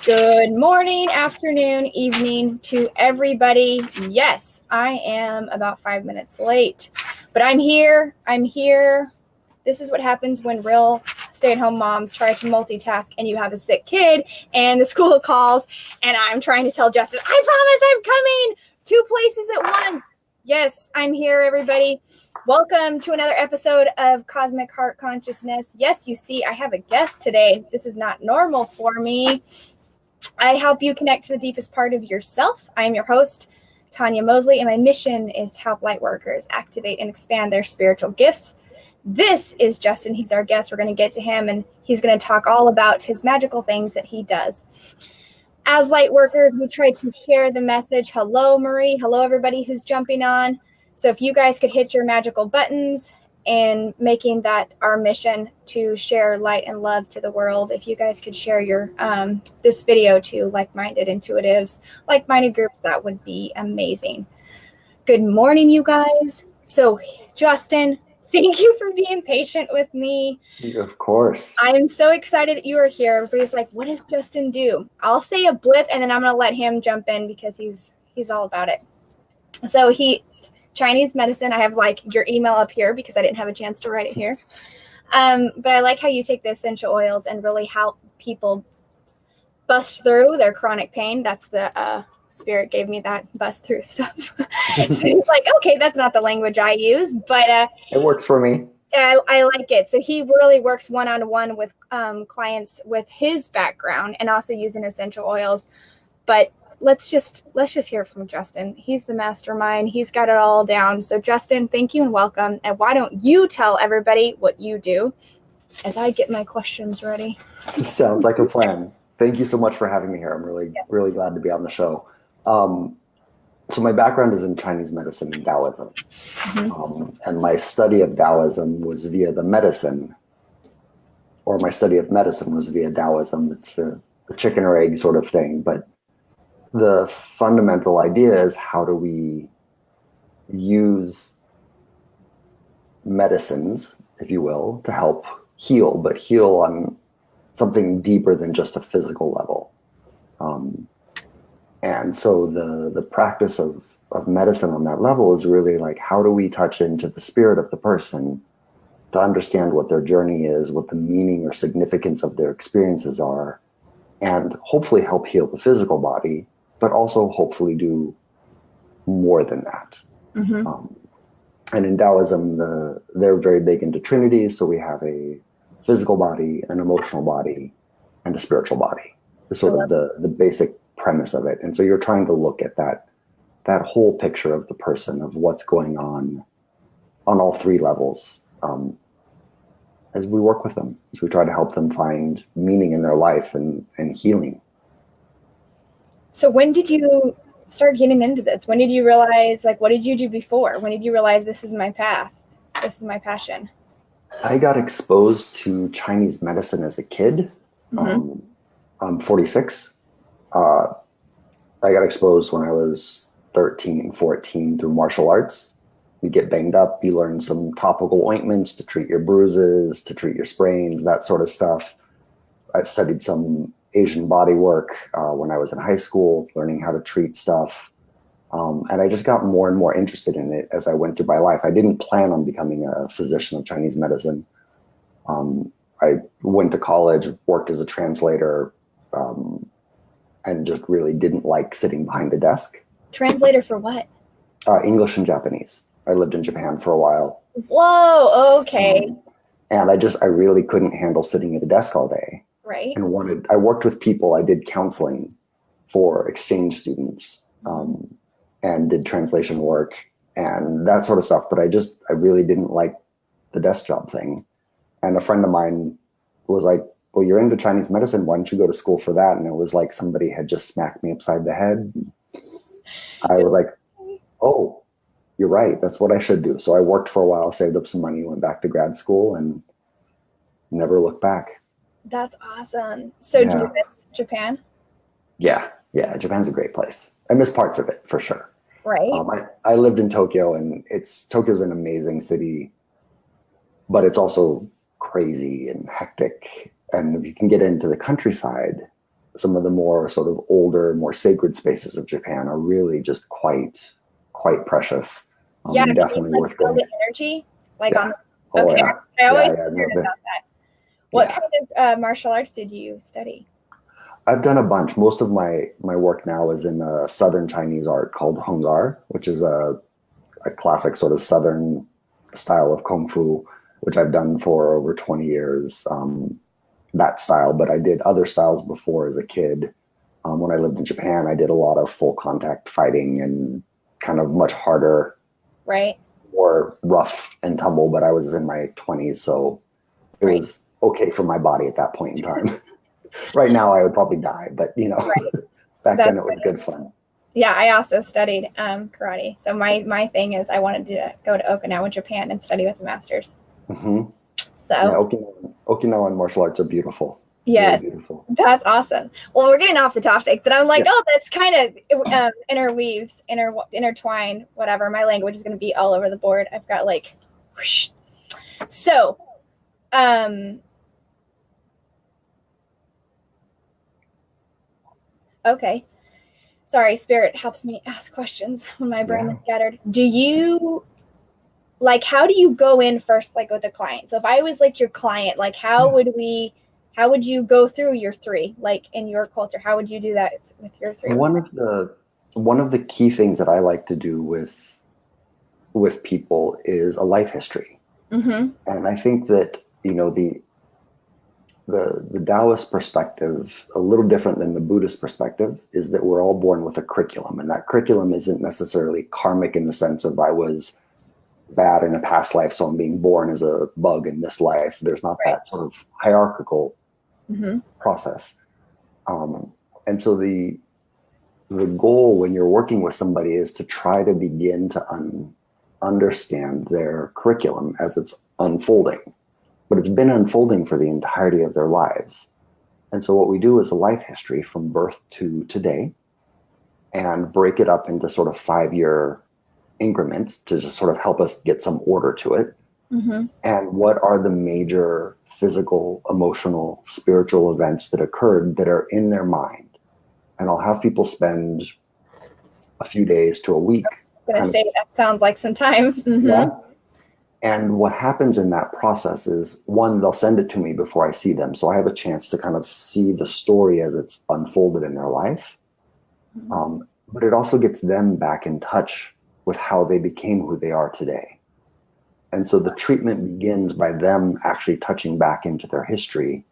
Good morning, afternoon, evening to everybody. Yes, I am about 5 minutes late, but I'm here. This is what happens when real stay-at-home moms try to multitask and you have a sick kid and the school calls and I'm trying to tell Justin, I promise I'm coming 2 places at once. Yes, I'm here, everybody. Welcome to another episode of Cosmic Heart Consciousness. Yes, you see, I have a guest today. This is not normal for me. I help you connect to the deepest part of yourself. I am your host, Tawnya Moseley, and my mission is to help light workers activate and expand their spiritual gifts. This is Justin. He's our guest. We're going to get to him, and he's going to talk all about his magical things that he does. As light workers, we try to share the message. Hello, Marie. Hello, everybody who's jumping on. So if you guys could hit your magical buttons and making that our mission to share light and love to the world. If you guys could share your this video to like-minded intuitives, like-minded groups, that would be amazing. Good morning, you guys. So Justin, thank you for being patient with me. Of course. I'm so excited that you are here. Everybody's like, what does Justin do? I'll say a blip and then I'm going to let him jump in because he's all about it. So Chinese medicine. I have your email up here because I didn't have a chance to write it here. But I like how you take the essential oils and really help people bust through their chronic pain. That's the spirit gave me that bust through stuff. So he's like, okay, that's not the language I use, but it works for me. I like it. So he really works one-on-one with clients with his background and also using essential oils. But let's just hear from Justin. He's the mastermind. He's got it all down. So Justin, thank you and welcome. And why don't you tell everybody what you do as I get my questions ready? Sounds like a plan. Thank you so much for having me here. I'm really glad to be on the show. So my background is in Chinese medicine and Taoism. Mm-hmm. And my study of Taoism was via the medicine, or my study of medicine was via Taoism. It's a chicken or egg sort of thing, but the fundamental idea is how do we use medicines, if you will, to help heal, but heal on something deeper than just a physical level. And so the practice of medicine on that level is really like, how do we touch into the spirit of the person to understand what their journey is, what the meaning or significance of their experiences are, and hopefully help heal the physical body, but also hopefully do more than that. Mm-hmm. And in Taoism, they're very big into trinities. So we have a physical body, an emotional body, and a spiritual body. It's sort of the basic premise of it. And so you're trying to look at that whole picture of the person, of what's going on all 3 levels, as we work with them, as we try to help them find meaning in their life and healing. So when did you start getting into this? When did you realize, what did you do before? When did you realize this is my path? This is my passion? I got exposed to Chinese medicine as a kid. Mm-hmm. I'm 46. I got exposed when I was 13, 14 through martial arts. You get banged up, you learn some topical ointments to treat your bruises, to treat your sprains, that sort of stuff. I've studied some Asian body work when I was in high school, learning how to treat stuff. And I just got more and more interested in it as I went through my life. I didn't plan on becoming a physician of Chinese medicine. I went to college, worked as a translator, and just really didn't like sitting behind a desk. Translator for what? English and Japanese. I lived in Japan for a while. Whoa, okay. And I really couldn't handle sitting at a desk all day. Right. And I worked with people. I did counseling for exchange students, and did translation work and that sort of stuff. But I really didn't like the desk job thing. And a friend of mine was like, well, you're into Chinese medicine. Why don't you go to school for that? And it was like somebody had just smacked me upside the head. I was like, oh, you're right. That's what I should do. So I worked for a while, saved up some money, went back to grad school and never looked back. That's awesome. So do you miss Japan? Yeah. Japan's a great place. I miss parts of it for sure. Right. I lived in Tokyo, and Tokyo's an amazing city, but it's also crazy and hectic. And if you can get into the countryside, some of the more sort of older, more sacred spaces of Japan are really just quite precious. Yeah, And can you definitely like worth feel going. the energy? Like Yeah. on Oh okay. yeah. I always Yeah. wondered No, about that. What yeah. kind of martial arts did you study? I've done a bunch. Most of my work now is in a Southern Chinese art called Hung Gar, which is a classic sort of Southern style of Kung Fu, which I've done for over 20 years. That style, but I did other styles before as a kid. When I lived in Japan, I did a lot of full contact fighting and kind of much harder, Right. more rough and tumble, but I was in my 20s, so it Right. was okay for my body at that point in time. Right now, I would probably die, but Right. back That's then it was good fun. Yeah, I also studied karate. So my thing is I wanted to go to Okinawa, Japan, and study with the masters. Mm-hmm. So Yeah, Okinawan martial arts are beautiful. yes, Really beautiful. that's awesome. Well, we're getting off the topic, but I'm like, Yeah. oh, that's kind of intertwined, whatever. My language is going to be all over the board. I've got like, whoosh. So, okay. Sorry, Spirit helps me ask questions when my brain is scattered. Do you like, how do you go in first, like with a client? So if I was like your client, like how would you go through your three, like in your culture? How would you do that with your three? One of the key things that I like to do with people is a life history. Mm-hmm. And I think that, the Taoist perspective, a little different than the Buddhist perspective, is that we're all born with a curriculum. And that curriculum isn't necessarily karmic in the sense of I was bad in a past life, so I'm being born as a bug in this life. There's not that sort of hierarchical process. And so the goal when you're working with somebody is to try to begin to understand their curriculum as it's unfolding. But it's been unfolding for the entirety of their lives. And so what we do is a life history from birth to today and break it up into sort of 5-year increments to just sort of help us get some order to it. Mm-hmm. And what are the major physical, emotional, spiritual events that occurred that are in their mind? And I'll have people spend a few days to a week. I'm going to say that sounds like some time. Mm-hmm. Yeah. And what happens in that process is, one, they'll send it to me before I see them. So I have a chance to kind of see the story as it's unfolded in their life. Mm-hmm. But it also gets them back in touch with how they became who they are today. And so the treatment begins by them actually touching back into their history,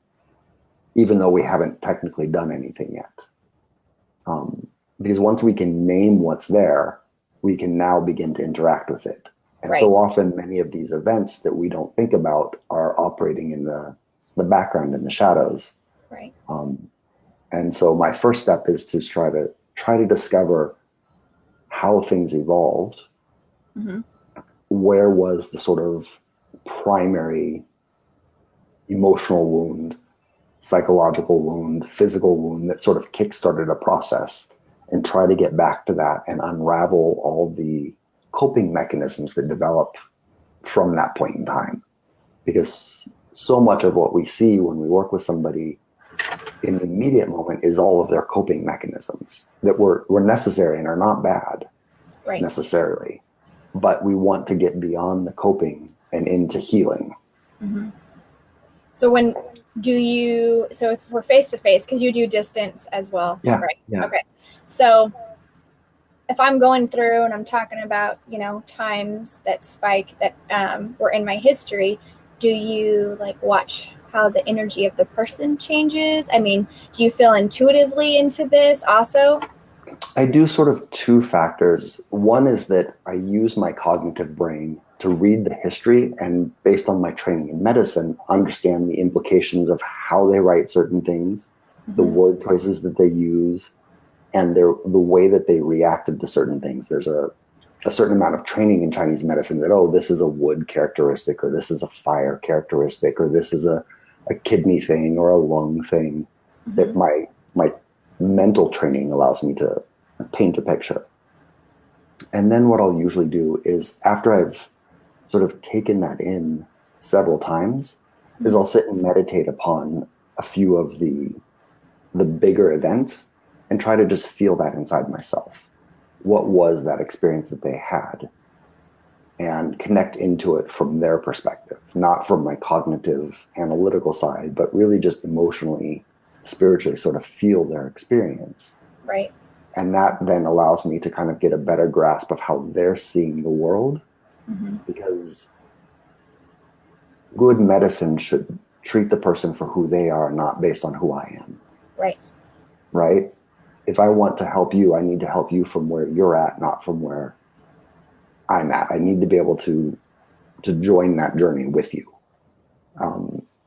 even though we haven't technically done anything yet. Because once we can name what's there, we can now begin to interact with it. And so often many of these events that we don't think about are operating in the background, in the shadows. Right. And so my first step is to try to discover how things evolved. Mm-hmm. Where was the sort of primary emotional wound, psychological wound, physical wound that sort of kickstarted a process, and try to get back to that and unravel all the coping mechanisms that develop from that point in time. Because so much of what we see when we work with somebody in the immediate moment is all of their coping mechanisms that were necessary and are not bad necessarily. But we want to get beyond the coping and into healing. Mm-hmm. So so if we're face to face, because you do distance as well, right? Yeah. Okay. So if I'm going through and I'm talking about, times that spike that were in my history, do you like watch how the energy of the person changes? I mean, do you feel intuitively into this also? I do sort of two factors. One is that I use my cognitive brain to read the history and, based on my training in medicine, understand the implications of how they write certain things, the word choices that they use, and the way that they reacted to certain things. There's a certain amount of training in Chinese medicine that, this is a wood characteristic, or this is a fire characteristic, or this is a kidney thing or a lung thing, that my mental training allows me to paint a picture. And then what I'll usually do is, after I've sort of taken that in several times, is I'll sit and meditate upon a few of the the bigger events and try to just feel that inside myself. What was that experience that they had? And connect into it from their perspective, not from my cognitive analytical side, but really just emotionally, spiritually sort of feel their experience. Right. And that then allows me to kind of get a better grasp of how they're seeing the world. Mm-hmm. Because good medicine should treat the person for who they are, not based on who I am. Right. Right? If I want to help you, I need to help you from where you're at, not from where I'm at. I need to be able to join that journey with you.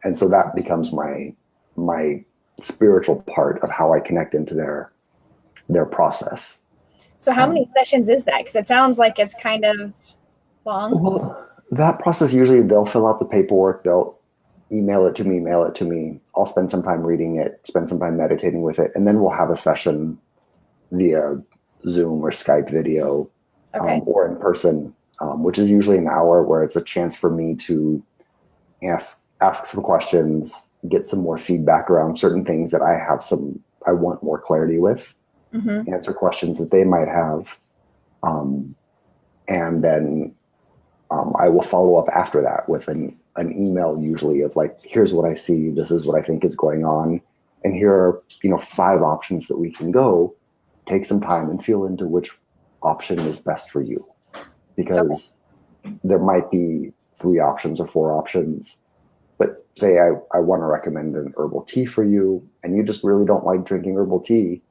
And so that becomes my spiritual part of how I connect into their process. So how many sessions is that? Because it sounds like it's kind of long. Well, that process, usually they'll fill out the paperwork, they'll mail it to me. I'll spend some time reading it, spend some time meditating with it, and then we'll have a session via Zoom or Skype video. Okay. Or in person, which is usually an hour, where it's a chance for me to ask some questions, get some more feedback around certain things that I want more clarity with, Mm-hmm. answer questions that they might have, and then I will follow up after that with an email, usually, of like, here's what I see, this is what I think is going on, and here are 5 options that we can go. Take some time and feel into which option is best for you, because there might be 3 options or 4 options, but say I want to recommend an herbal tea for you and you just really don't like drinking herbal tea,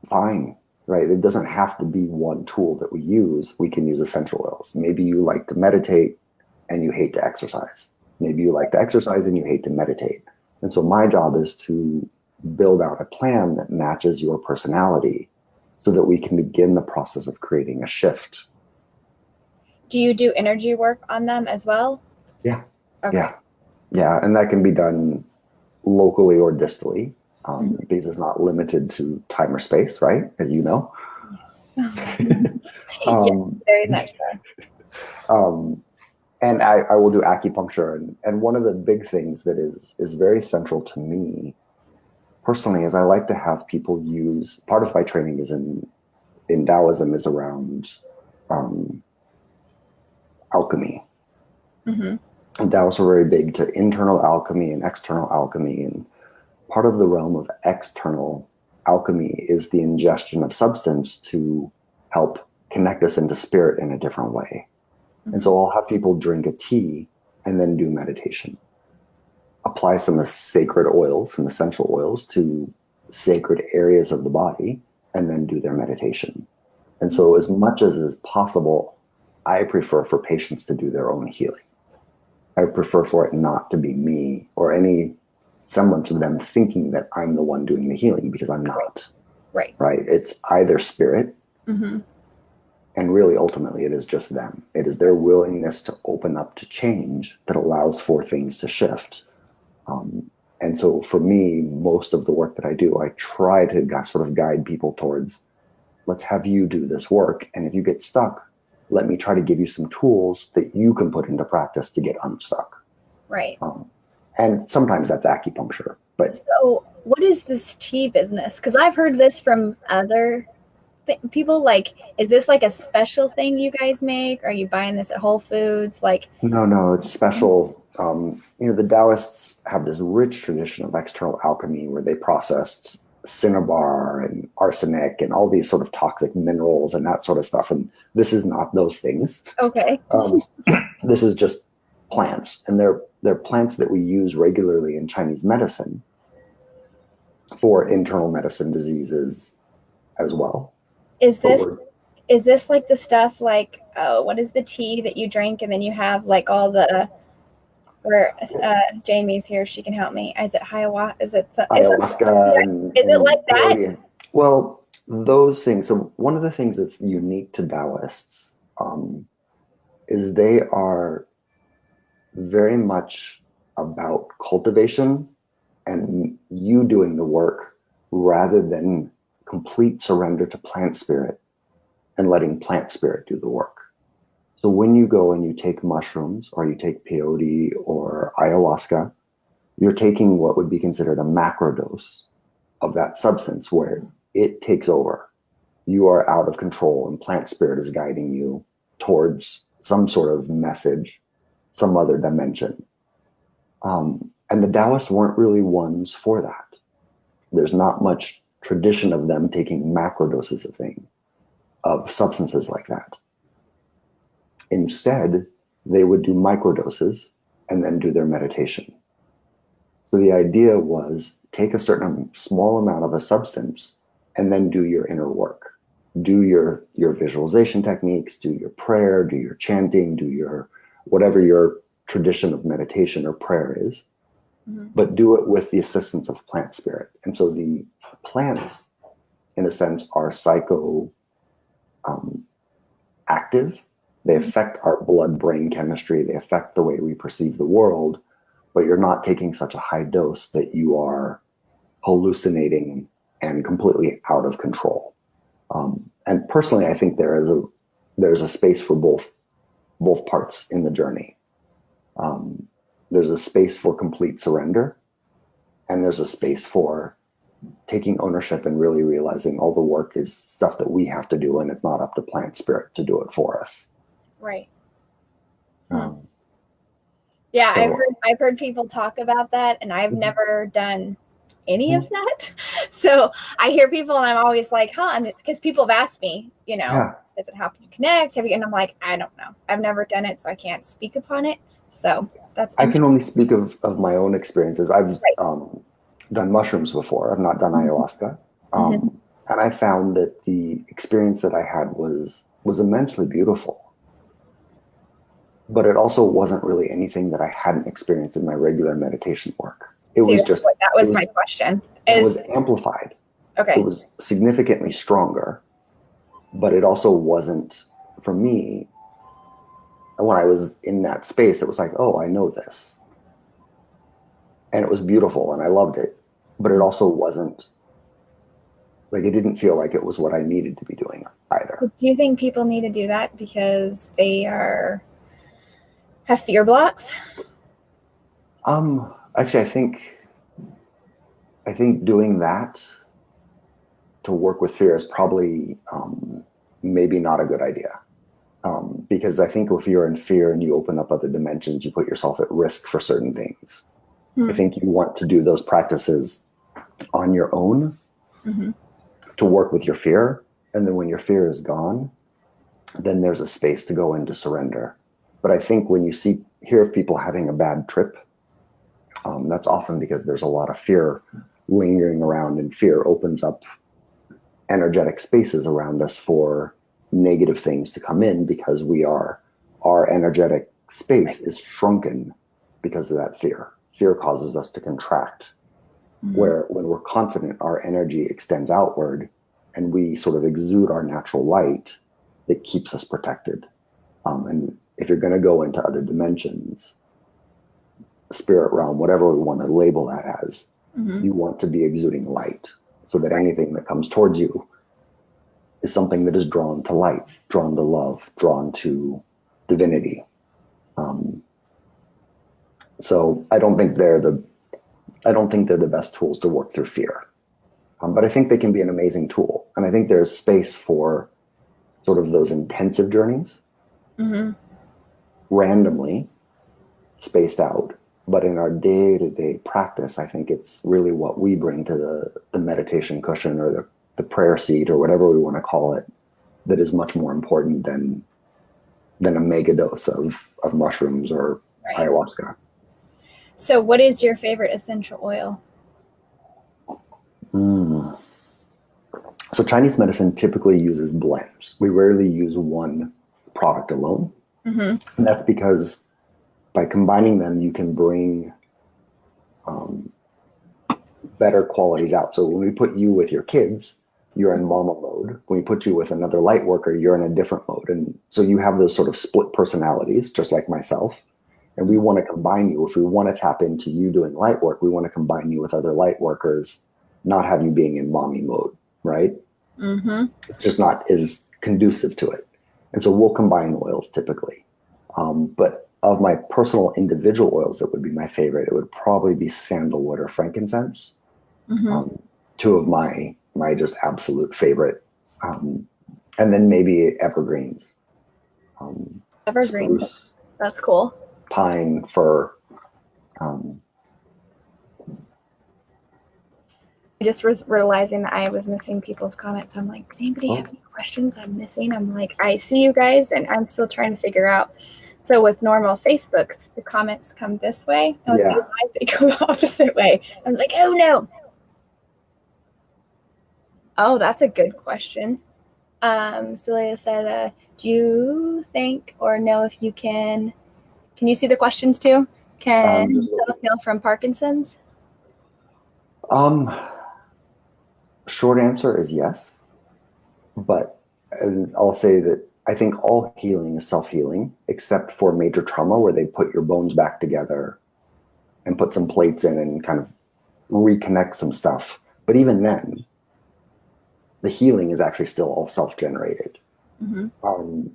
fine, right? It doesn't have to be one tool that we use. We can use essential oils. Maybe you like to meditate and you hate to exercise. Maybe you like to exercise and you hate to meditate. And so my job is to build out a plan that matches your personality, so that we can begin the process of creating a shift. Do you do energy work on them as well? Yeah. Okay. Yeah. And that can be done locally or distally, because it's not limited to time or space, right? As you know. Yes. Yes, very much so. And I will do acupuncture. And one of the big things that is very central to me personally is I like to have people use, part of my training is in Taoism is around alchemy. Mm-hmm. And Taoists are very big to internal alchemy and external alchemy. And part of the realm of external alchemy is the ingestion of substance to help connect us into spirit in a different way. Mm-hmm. And so I'll have people drink a tea and then do meditation. Apply some sacred oils, some essential oils to sacred areas of the body, and then do their meditation. And so as much as is possible, I prefer for patients to do their own healing. I prefer for it not to be me or any semblance of them thinking that I'm the one doing the healing, because I'm not. Right. Right? It's either spirit, mm-hmm. and really ultimately it is just them. It is their willingness to open up to change that allows for things to shift. And so for me, most of the work that I do, I try to sort of guide people towards, let's have you do this work. And if you get stuck, let me try to give you some tools that you can put into practice to get unstuck. Right. And sometimes that's acupuncture. But so what is this tea business? Because I've heard this from other people. Like, is this like a special thing you guys make? Are you buying this at Whole Foods? Like, no, it's special. The Taoists have this rich tradition of external alchemy where they processed cinnabar and arsenic and all these sort of toxic minerals and that sort of stuff. And this is not those things. Okay. This is just plants. And they're plants that we use regularly in Chinese medicine for internal medicine diseases as well. Is this like the stuff like, what is the tea that you drink and then you have like all the, where Jamie's here, she can help me. Is it ayahuasca? Is it like that? Well, those things. So one of the things that's unique to Taoists is they are very much about cultivation and you doing the work rather than complete surrender to plant spirit and letting plant spirit do the work. So when you go and you take mushrooms or you take peyote or ayahuasca, you're taking what would be considered a macro dose of that substance where it takes over. You are out of control and plant spirit is guiding you towards some sort of message, some other dimension. And the Taoists weren't really ones for that. There's not much tradition of them taking macro doses of substances like that. Instead, they would do microdoses and then do their meditation. So the idea was take a certain small amount of a substance and then do your inner work. Do your visualization techniques, do your prayer, do your chanting, do your whatever your tradition of meditation or prayer is, but do it with the assistance of plant spirit. And so the plants, in a sense, are psycho active. They affect our blood-brain chemistry. They affect the way we perceive the world, but you're not taking such a high dose that you are hallucinating and completely out of control. And personally, I think there's a space for both parts in the journey. There's a space for complete surrender, and there's a space for taking ownership and really realizing all the work is stuff that we have to do, and it's not up to plant spirit to do it for us. Right. Yeah, so, I've heard people talk about that, and I've never done any of that. So I hear people, and I'm always like, and it's because people have asked me, does it help you connect? And I'm like, I don't know. I've never done it, so I can't speak upon it. So that's. I can only speak of my own experiences. I've done mushrooms before. I've not done ayahuasca, and I found that the experience that I had was immensely beautiful. But it also wasn't really anything that I hadn't experienced in my regular meditation work. It was just that was my question. It was amplified. Okay. It was significantly stronger, but it also wasn't, for me, when I was in that space, it was like, oh, I know this. And it was beautiful and I loved it, but it also wasn't, like, it didn't feel like it was what I needed to be doing either. Do you think people need to do that because they have fear blocks? Actually, I think doing that to work with fear is probably maybe not a good idea. Because I think if you're in fear and you open up other dimensions, you put yourself at risk for certain things. I think you want to do those practices on your own to work with your fear. And then when your fear is gone, then there's a space to go into surrender. But I think when you hear of people having a bad trip, that's often because there's a lot of fear lingering around, and fear opens up energetic spaces around us for negative things to come in, because our energetic space is shrunken because of that fear. Fear causes us to contract, where when we're confident, our energy extends outward and we sort of exude our natural light that keeps us protected. And if you're going to go into other dimensions, spirit realm, whatever we want to label that as, you want to be exuding light, so that anything that comes towards you is something that is drawn to light, drawn to love, drawn to divinity. So I don't think they're the best tools to work through fear, but I think they can be an amazing tool. And I think there's space for sort of those intensive journeys, randomly spaced out. But in our day-to-day practice, I think it's really what we bring to the meditation cushion or the prayer seat or whatever we want to call it, that is much more important than a mega dose of mushrooms or ayahuasca. So what is your favorite essential oil? So Chinese medicine typically uses blends. We rarely use one product alone. And that's because by combining them, you can bring better qualities out. So when we put you with your kids, you're in mama mode. When we put you with another light worker, you're in a different mode. And so you have those sort of split personalities, just like myself. And we want to combine you. If we want to tap into you doing light work, we want to combine you with other light workers, not have you being in mommy mode, right? It's just not as conducive to it. And so we'll combine oils typically. But of my personal individual oils that would be my favorite, it would probably be sandalwood or frankincense. two of my just absolute favorite. And then maybe evergreens. Evergreen. Spruce, That's cool. pine, fir. I just was realizing that I was missing people's comments. So I'm like, does anybody have any questions I'm missing? I'm like, I see you guys, and I'm still trying to figure out. So with normal Facebook, the comments come this way, and with Live, they go the opposite way. I'm like, oh no. Oh, that's a good question. Celia said, do you think or know if you can you see the questions too? Can self-heal from Parkinson's? Short answer is yes. But I'll say that I think all healing is self-healing, except for major trauma where they put your bones back together and put some plates in and kind of reconnect some stuff. But even then, the healing is actually still all self-generated. Mm-hmm.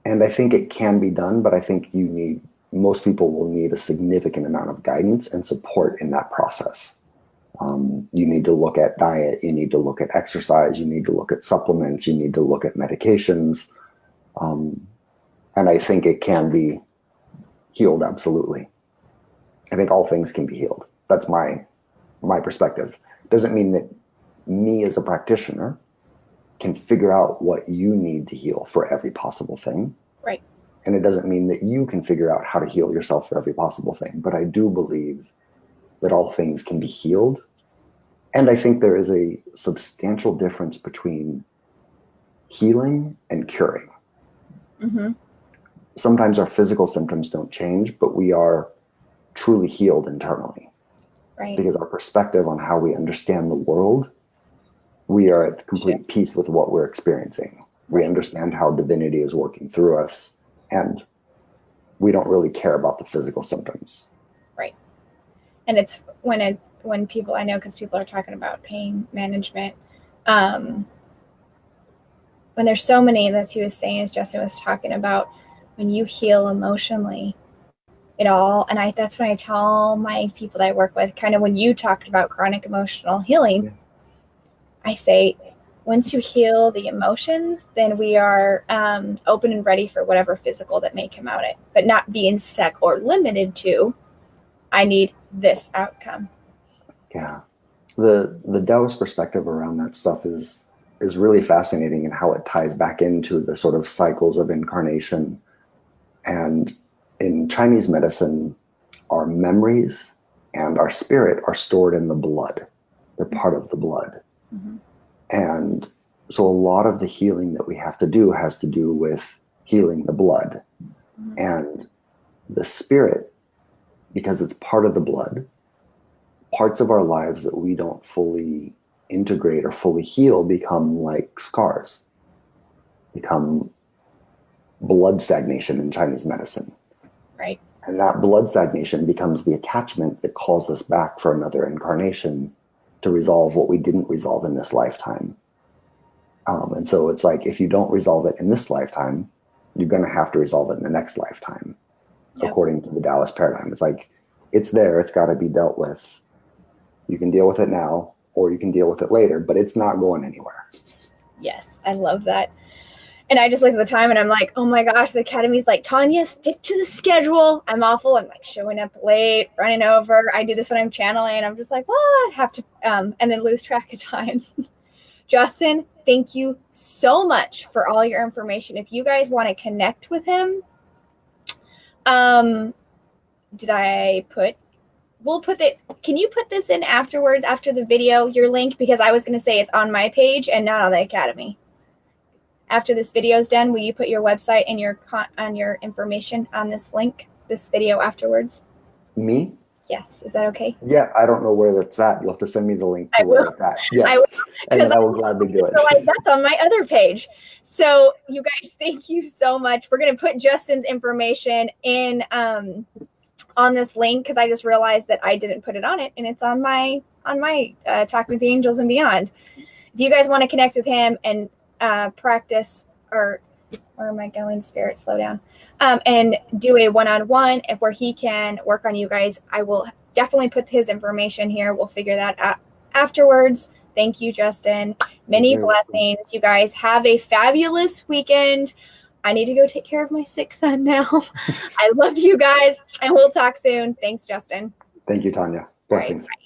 And I think it can be done, but I think most people will need a significant amount of guidance and support in that process. You need to look at diet, you need to look at exercise, you need to look at supplements, you need to look at medications. And I think it can be healed, absolutely. I think all things can be healed. That's my perspective. Doesn't mean that me as a practitioner can figure out what you need to heal for every possible thing. Right. And it doesn't mean that you can figure out how to heal yourself for every possible thing. But I do believe that all things can be healed. And I think there is a substantial difference between healing and curing. Mm-hmm. Sometimes our physical symptoms don't change, but we are truly healed internally. Right. Because our perspective on how we understand the world, we are at complete peace with what we're experiencing. We understand how divinity is working through us, and we don't really care about the physical symptoms. Right. And it's when people, I know, because people are talking about pain management, when there's so many, that's he was saying, as Justin was talking about, when you heal emotionally, it all, and that's when I tell my people that I work with, kind of when you talked about chronic emotional healing, I say, once you heal the emotions, then we are open and ready for whatever physical that may come out of it, but not being stuck or limited to, I need this outcome. Yeah. The Taoist perspective around that stuff is really fascinating, and how it ties back into the sort of cycles of incarnation. And in Chinese medicine, our memories and our spirit are stored in the blood. They're part of the blood. Mm-hmm. And so a lot of the healing that we have to do has to do with healing the blood. Mm-hmm. And the spirit, because it's part of the blood, parts of our lives that we don't fully integrate or fully heal become like scars, become blood stagnation in Chinese medicine. Right. And that blood stagnation becomes the attachment that calls us back for another incarnation to resolve what we didn't resolve in this lifetime. And so it's like, if you don't resolve it in this lifetime, you're going to have to resolve it in the next lifetime. Yep. According to the Taoist paradigm. It's like, it's there, it's got to be dealt with. You can deal with it now, or you can deal with it later, but it's not going anywhere. Yes, I love that. And I just look at the time and I'm like, oh my gosh, the Academy's like, Tawnya, stick to the schedule. I'm awful. I'm like showing up late, running over. I do this when I'm channeling. I'm just like, I have to, and then lose track of time. Justin, thank you so much for all your information. If you guys want to connect with him, can you put this in afterwards, after the video, your link? Because I was going to say it's on my page and not on the Academy. After this video is done, will you put your website and your information on this link, this video afterwards? Me? Yes. Is that okay? Yeah, I don't know where that's at. You'll have to send me the link to where it's at. Yes. I will, and then I will gladly do it. Like, that's on my other page. So you guys, thank you so much. We're going to put Justin's information in on this link, because I just realized that I didn't put it on it, and it's on my Talking with the Angels and Beyond. If you guys want to connect with him and practice, or where am I going? Spirit, slow down. And do a one-on-one where he can work on you guys, I will definitely put his information here. We'll figure that out afterwards. Thank you, Justin. Many blessings. You guys have a fabulous weekend. I need to go take care of my sick son now. I love you guys, and we'll talk soon. Thanks, Justin. Thank you, Tawnya. Blessings. All right, bye.